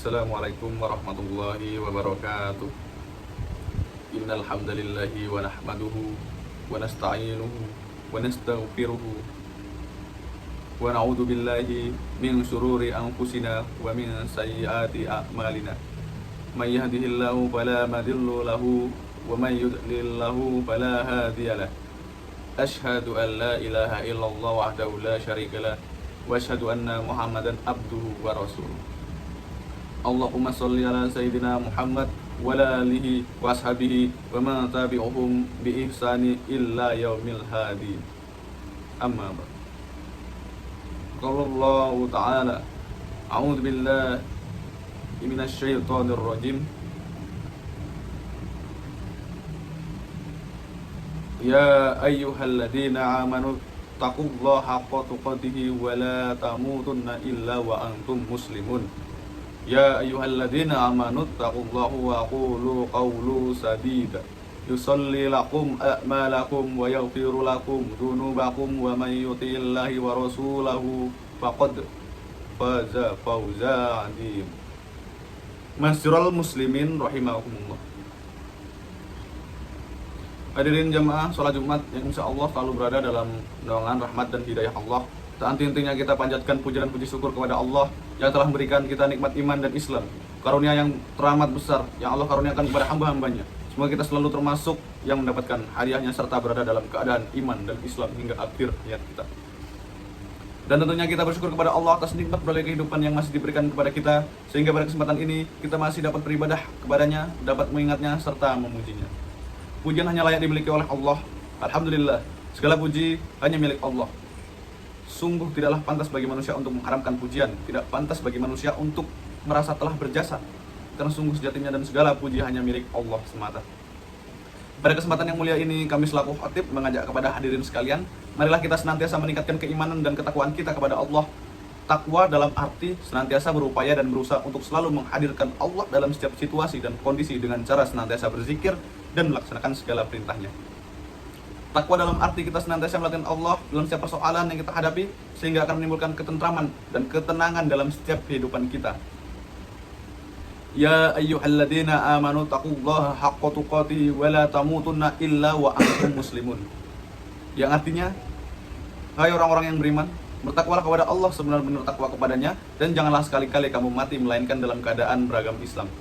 Assalamualaikum warahmatullahi wabarakatuh. Innal hamdalillahi wa nahmaduhu wa nasta'inuhu wa nastaghfiruhu wa na'udzu billahi min syururi anfusina wa min sayyiati a'malina. May yahdihillahu fala mudilla lahu wa may yudlil lahu fala hadiya lahu. Asyhadu an la ilaha illallah wahdahu la syarika lah wa asyhadu anna Muhammadan abduhu wa rasuluh. Allahumma sholli ala sayyidina Muhammad wa ala alihi wa ashabihi wa man tabi'uhum bi ihsani illa yaumil hadi. Amma ba'd. Qala Allah ta'ala, a'udzu billahi minasy syaithanir rajim. Ya ayyuhalladzina amanu taqullaha haqqa tuqatih wa la tamutunna illa wa antum muslimun. Ya ayyuhalladzina amanu taqullaha wa qulu qawlan sadida yusalli lakum a'malakum wa yaghfiru lakum dzunubakum wa may yuti'illahi wa rasulahu faqad faza fawzan 'azim. Masyiral muslimin rahimakumullah. Hadirin jamaah salat Jumat yang insyaallah selalu berada dalam naungan rahmat dan hidayah Allah. Tak henti-hentinya kita panjatkan puji dan puji syukur kepada Allah yang telah memberikan kita nikmat iman dan Islam, karunia yang teramat besar yang Allah karuniakan kepada hamba-hambanya. Semoga kita selalu termasuk yang mendapatkan hadiahnya serta berada dalam keadaan iman dan Islam hingga akhir hayat kita. Dan tentunya kita bersyukur kepada Allah atas nikmat berbagai kehidupan yang masih diberikan kepada kita, sehingga pada kesempatan ini kita masih dapat beribadah kepadanya, dapat mengingatnya serta memujinya. Pujian hanya layak dimiliki oleh Allah. Alhamdulillah, segala puji hanya milik Allah. Sungguh tidaklah pantas bagi manusia untuk mengharamkan pujian, tidak pantas bagi manusia untuk merasa telah berjasa, karena sungguh sejatinya dan segala puji hanya milik Allah semata. Pada kesempatan yang mulia ini, kami selaku khatib mengajak kepada hadirin sekalian, marilah kita senantiasa meningkatkan keimanan dan ketakwaan kita kepada Allah. Takwa dalam arti senantiasa berupaya dan berusaha untuk selalu menghadirkan Allah dalam setiap situasi dan kondisi dengan cara senantiasa berzikir dan melaksanakan segala perintahnya. Takwa dalam arti kita senantiasa melakukan Allah dalam setiap persoalan yang kita hadapi, sehingga akan menimbulkan ketentraman dan ketenangan dalam setiap kehidupan kita. Ya ayyuhalladzina amanu taqullaha haqqa tuqatih wa la tamutunna illa wa antum muslimun. Yang artinya, hai orang-orang yang beriman, bertakwalah kepada Allah sebenar-benar takwa kepadanya, dan janganlah sekali-kali kamu mati melainkan dalam keadaan beragam Islam.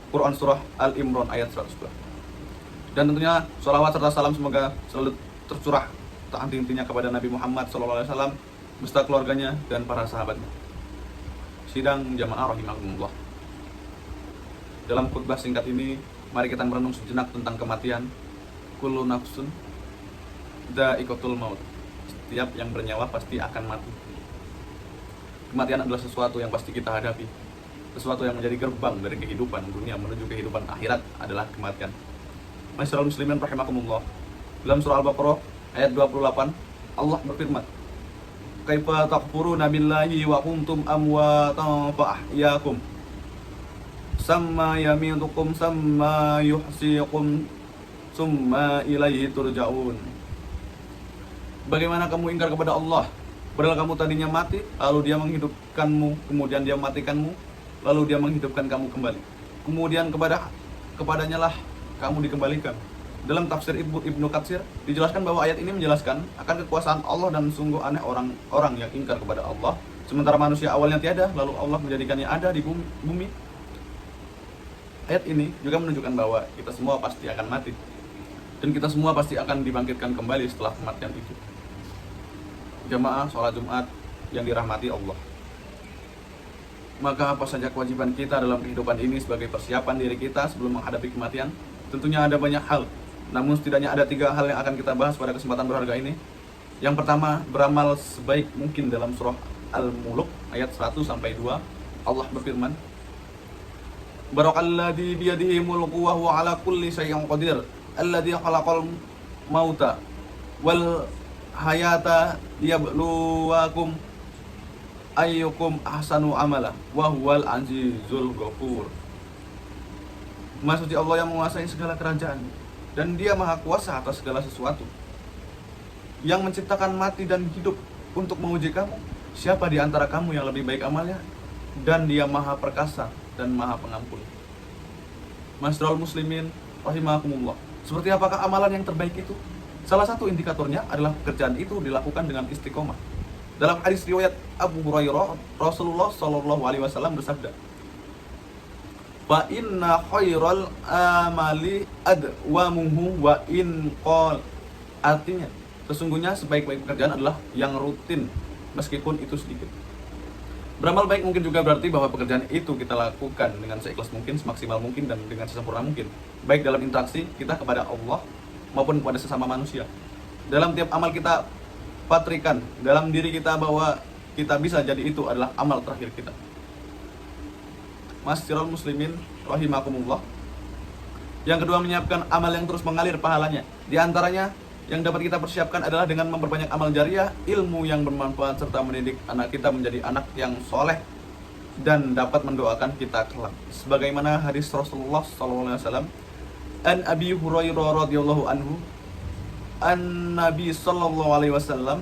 Quran Surah Al-Imran ayat 102. Dan tentunya sholawat serta salam semoga selalu tercurah tak henti-hentinya kepada Nabi Muhammad SAW beserta keluarganya dan para sahabatnya. Sidang jamaah rahimakumullah. Dalam khutbah singkat ini, mari kita merenung sejenak tentang kematian. Kullu nafsun dha'iqatul maut. Setiap yang bernyawa pasti akan mati. Kematian adalah sesuatu yang pasti kita hadapi. Sesuatu yang menjadi gerbang dari kehidupan dunia menuju kehidupan akhirat adalah kematian. Masyiral muslimin rahimakumullah. Dalam surah Al-Baqarah ayat 28, Allah berfirman, "Kaifa takfuruna billahi wa kuntum amwatan fa ahyakum. Samma yamitukum samma yuhsikum summa ilaihi turja'un." Bagaimana kamu ingkar kepada Allah, padahal kamu tadinya mati, lalu Dia menghidupkanmu, kemudian Dia mematikanmu, lalu Dia menghidupkan kamu kembali. Kemudian kepadanya lah kamu dikembalikan. Dalam tafsir Ibnu Katsir dijelaskan bahwa ayat ini menjelaskan akan kekuasaan Allah, dan sungguh aneh orang-orang yang ingkar kepada Allah, sementara manusia awalnya tiada, lalu Allah menjadikannya ada di bumi. Ayat ini juga menunjukkan bahwa kita semua pasti akan mati, dan kita semua pasti akan dibangkitkan kembali setelah kematian itu. Jamaah sholat Jumat yang dirahmati Allah, maka apa saja kewajiban kita dalam kehidupan ini sebagai persiapan diri kita sebelum menghadapi kematian? Tentunya ada banyak hal, namun setidaknya ada 3 hal yang akan kita bahas pada kesempatan berharga ini. Yang pertama, beramal sebaik mungkin. Dalam surah Al-Mulk ayat 100-2, Allah berfirman, Barakalladzi biyadihi mulku wa huwa ala kulli syai'in qadir, alladzi khalaqal mauta wal hayata liyabluwakum ayyukum ahsanu amala wa huwal azizul ghafur. Maha suci Allah yang menguasai segala kerajaan, dan Dia maha kuasa atas segala sesuatu, yang menciptakan mati dan hidup untuk menguji kamu. Siapa di antara kamu yang lebih baik amalnya? dan Dia Maha Perkasa dan Maha Pengampun. Masyiral muslimin rahimakumullah. Seperti apakah amalan yang terbaik itu? Salah satu indikatornya adalah pekerjaan itu dilakukan dengan istiqomah. Dalam hadis riwayat Abu Hurairah, Rasulullah Shallallahu Alaihi Wasallam bersabda, "Fa inna khairal amali adwamuhu wa in qol." Artinya, sesungguhnya sebaik-baik pekerjaan adalah yang rutin meskipun itu sedikit. Beramal baik mungkin juga berarti bahwa pekerjaan itu kita lakukan dengan seikhlas mungkin, semaksimal mungkin, dan dengan sesempurna mungkin, baik dalam interaksi kita kepada Allah maupun kepada sesama manusia. Dalam tiap amal kita patrikan dalam diri kita bahwa kita bisa jadi itu adalah amal terakhir kita. Masyiral muslimin rahimakumullah. Yang kedua, menyiapkan amal yang terus mengalir pahalanya. Di antaranya yang dapat kita persiapkan adalah dengan memperbanyak amal jariah, ilmu yang bermanfaat, serta mendidik anak kita menjadi anak yang soleh dan dapat mendoakan kita kelak. Sebagaimana hadis Rasulullah SAW, an Abi Hurairah radhiyallahu anhu, an Nabi sallallahu alaihi wasallam,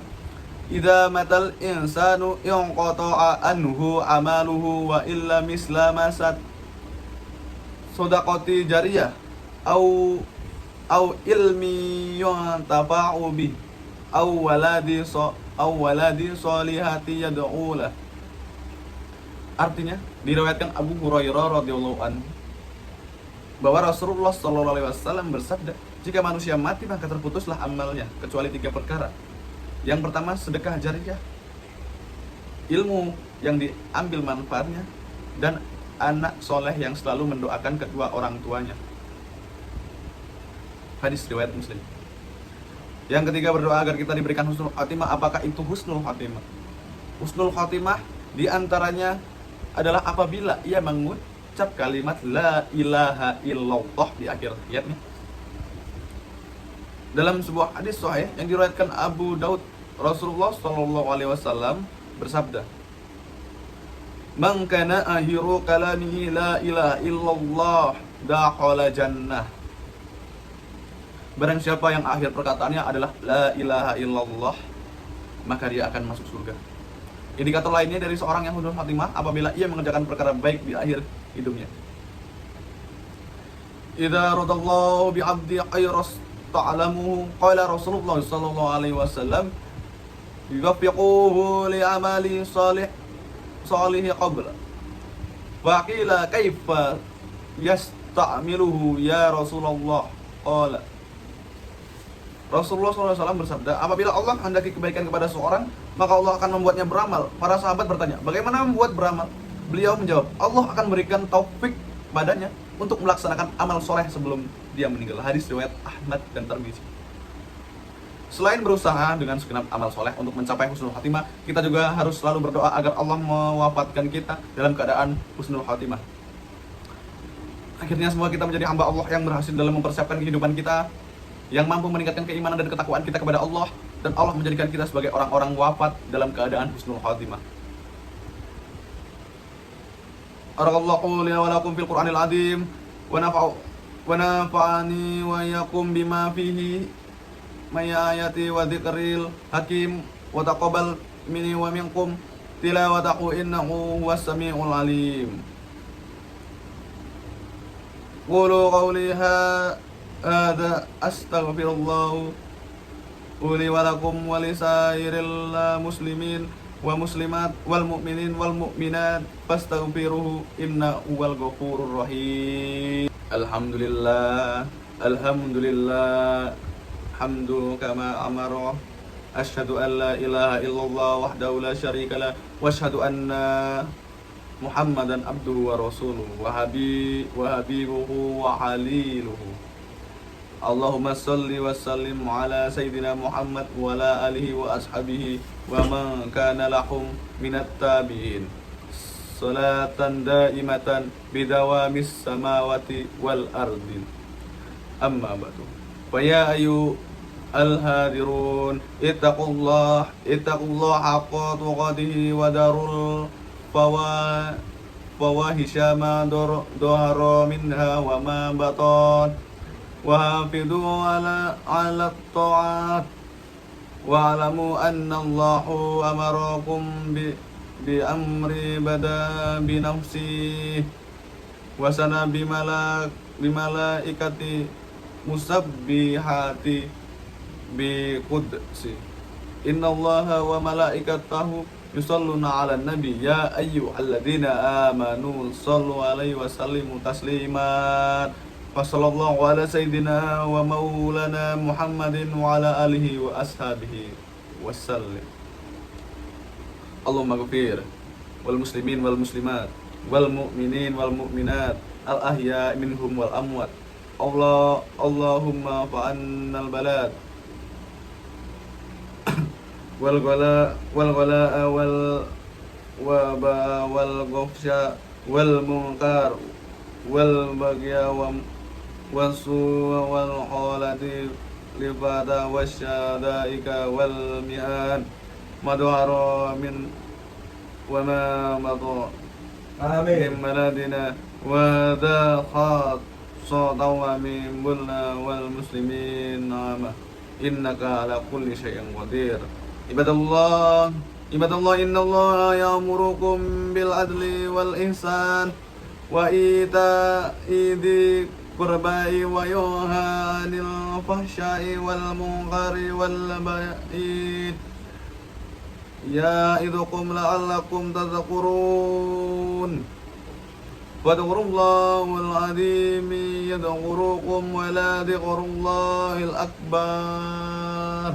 idza matal insanu inqata'a anhu amaluhu wa illa misla masat shadaqati jariyah au ilmi yuntafa'u bih au waladi solihati yad'ulah. Artinya, diriwayatkan Abu Hurairah radhiyallahu anhu bahwa Rasulullah sallallahu alaihi wasallam bersabda, jika manusia mati maka terputuslah amalnya kecuali 3 perkara. Yang pertama, sedekah jariyah, ilmu yang diambil manfaatnya, dan anak soleh yang selalu mendoakan kedua orang tuanya. Hadis riwayat Muslim. Yang ketiga, berdoa agar kita diberikan husnul khatimah. Apakah itu husnul khatimah? Husnul khatimah diantaranya adalah apabila ia mengucap kalimat la ilaha illallah di akhir hayatnya. Dalam sebuah hadis sahih yang diriwayatkan Abu Daud, Rasulullah sallallahu alaihi wasallam bersabda, "Man kana akhiru kalamihi la ilaha illallah dakhala jannah." Barang siapa yang akhir perkataannya adalah la ilaha illallah, maka dia akan masuk surga. Indikator lainnya dari seorang yang husnul khatimah apabila ia mengerjakan perkara baik di akhir hidupnya. Idza radallahu bi 'abdi khairas ta'lamu, qala Rasulullah sallallahu alaihi wasallam, yuwaffiquhu li amali salih qabla. Wa qila kaifa yasta'miluhu ya Rasulullah? Qala Rasulullah SAW bersabda, apabila Allah hendak kebaikan kepada seorang, maka Allah akan membuatnya beramal. Para sahabat bertanya, bagaimana membuat beramal? Beliau menjawab, Allah akan berikan taufik padanya untuk melaksanakan amal soleh sebelum dia meninggal. Hadis riwayat Ahmad dan Tirmidzi. Selain berusaha dengan segenap amal soleh untuk mencapai husnul khatimah, kita juga harus selalu berdoa agar Allah mewafatkan kita dalam keadaan husnul khatimah. Akhirnya semua kita menjadi hamba Allah yang berhasil dalam mempersiapkan kehidupan kita, yang mampu meningkatkan keimanan dan ketakwaan kita kepada Allah, dan Allah menjadikan kita sebagai orang-orang wafat dalam keadaan husnul khatimah. Barakallahu li wa lakum fil Qur'anil azim wa nafa'ani wa iyyakum bima fihi may ayati wa dzikril hakim wa taqabbal minni wa minkum tilawatahu innahu huwas samiul alim. Qulu qawli hadza astaghfirullah li wa lakum wa lisairil muslimin wa muslimat wal mu'minin wal mu'minat fastaghfiruhu innahu huwal ghafurur rahim. Alhamdulillah hamdu kama amara, asyhadu an la ilaha illallah wahdahu la syarika lah, wa asyhadu anna Muhammadan abduhu wa rasuluhu wa habibuhu wa haliluhu. Allahumma salli wa sallim ala sayyidina Muhammad wa ala alihi wa ashabihi wa man kana lahum minat tabi'in. Salatan daimatan bidawamis samawati wal ardin. Amma ba'du. Fa ya ayu al-hadirun ittaqullah haqqa tuqatih wa darul fawahisha ma dhahara minha wa ma batan. وحافظوا على الطاعات واعلموا أن الله بأمر بدا بنفسه وسنى بملائكة مسبحات بقدسه إن الله وملائكته يصلون على النبي يا أيها الذين آمنوا صلوا عليه وسلموا تسليما وصلى الله على سيدنا ومولانا محمد وعلى آله وأصحابه وسلم اللهم اغفر والمسلمين والمسلمات والمؤمنين والمؤمنات الأحياء منهم والأموات اللهم فعنا البلاء والغلاء والوباء والغفشاء والمنكر والبغي والسوء والحالة لفاتا والشدائق والمئان ما ظهر من وما مضى من بلدنا وهذا خاصة ومن بلنا والمسلمين عامة إنك على كل شيء قدير عباد الله إن الله يأمركم بالعدل والإحسان وإيتاء ذي القربى وينهى عن الفحشاء والمنكر والبغي يعظكم لعلكم تذكرون فاذكروا الله العظيم يذكركم ولا ذكر الله الأكبر.